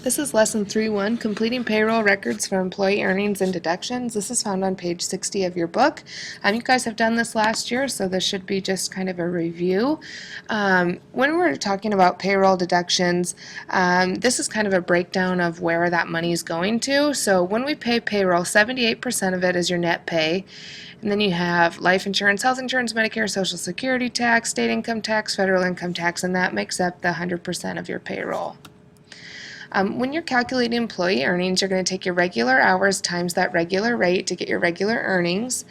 This is Lesson 3.1, Completing Payroll Records for Employee Earnings and Deductions. This is found on page 60 of your book. You guys have done this last year, so this should be just kind of a review. When we're talking about payroll deductions, this is kind of a breakdown of where that money is going to. So when we pay payroll, 78% of it is your net pay. And then you have life insurance, health insurance, Medicare, Social Security tax, state income tax, federal income tax, and that makes up the 100% of your payroll. When you're calculating employee earnings, you're going to take your regular hours times that regular rate to get your regular earnings.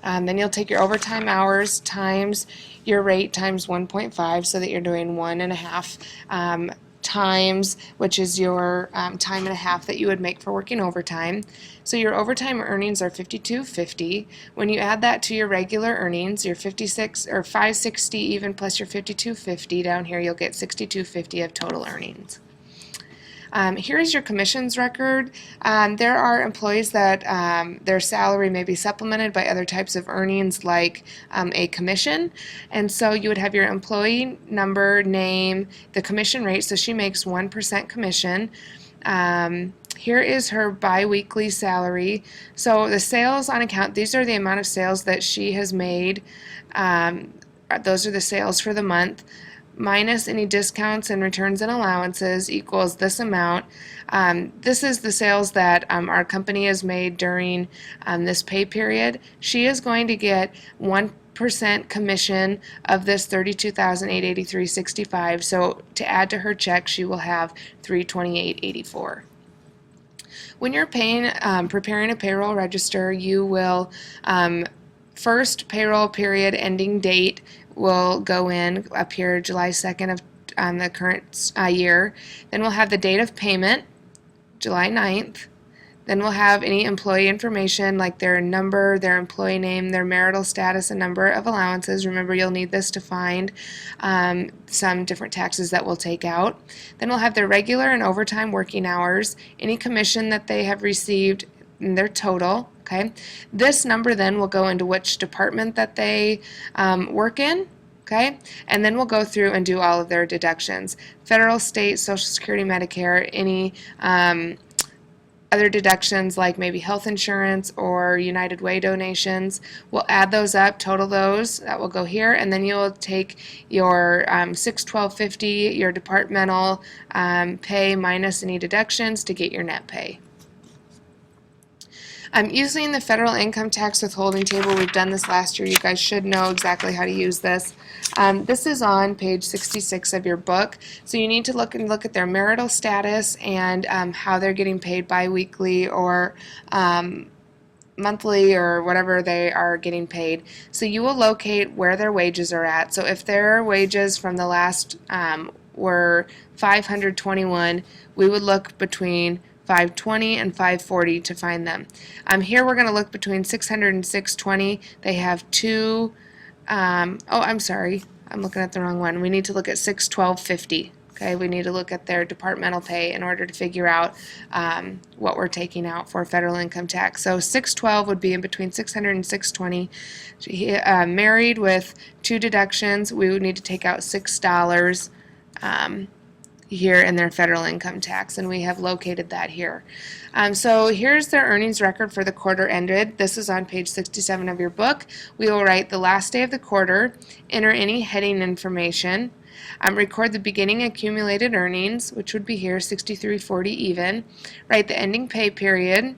Then you'll take your overtime hours times your rate times 1.5, so that you're doing 1.5 times, which is your time and a half that you would make for working overtime. So your overtime earnings are $52.50. When you add that to your regular earnings, your 56 or $560 even plus your $52.50 down here, you'll get $62.50 of total earnings. Here is your commissions record. There are employees that their salary may be supplemented by other types of earnings like a commission, and so you would have your employee number, name, the commission rate, so she makes 1% commission. Here is her biweekly salary. So the sales on account, these are the amount of sales that she has made. Those are the sales for the month, minus any discounts and returns and allowances equals this amount. This is the sales that our company has made during this pay period. She is going to get 1% commission of this $32,883.65. So to add to her check, she will have $328.84. When you're preparing a payroll register, you will first payroll period ending date will go in up here July 2nd of the current year. Then we'll have the date of payment, July 9th. Then we'll have any employee information like their number, their employee name, their marital status, and number of allowances. Remember, you'll need this to find some different taxes that we'll take out. Then we'll have their regular and overtime working hours, any commission that they have received, and their total. Okay, this number then will go into which department that they work in. Okay, and then we'll go through and do all of their deductions: federal, state, Social Security, Medicare, any other deductions like maybe health insurance or United Way donations. We'll add those up, total those. That will go here, and then you'll take your $612.50, your departmental pay minus any deductions to get your net pay. Using the federal income tax withholding table, we've done this last year. You guys should know exactly how to use this. This is on page 66 of your book. So you need to look at their marital status and how they're getting paid biweekly or monthly or whatever they are getting paid. So you will locate where their wages are at. So if their wages from the last were $521, we would look between $520 and $540 to find them. Here we're going to look between $600 and $620. They have two, I'm sorry, I'm looking at the wrong one. We need to look at $612.50. Okay, we need to look at their departmental pay in order to figure out what we're taking out for federal income tax. So $612 would be in between $600 and $620. Married with two deductions, we would need to take out $6 here in their federal income tax, and we have located that here. So here's their earnings record for the quarter ended. This is on page 67 of your book. We will write the last day of the quarter, enter any heading information, record the beginning accumulated earnings, which would be here, $63.40 even, write the ending pay period,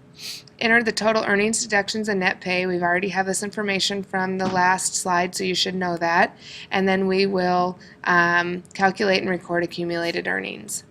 enter the total earnings, deductions, and net pay. We've already have this information from the last slide, so you should know that. And then we will calculate and record accumulated earnings.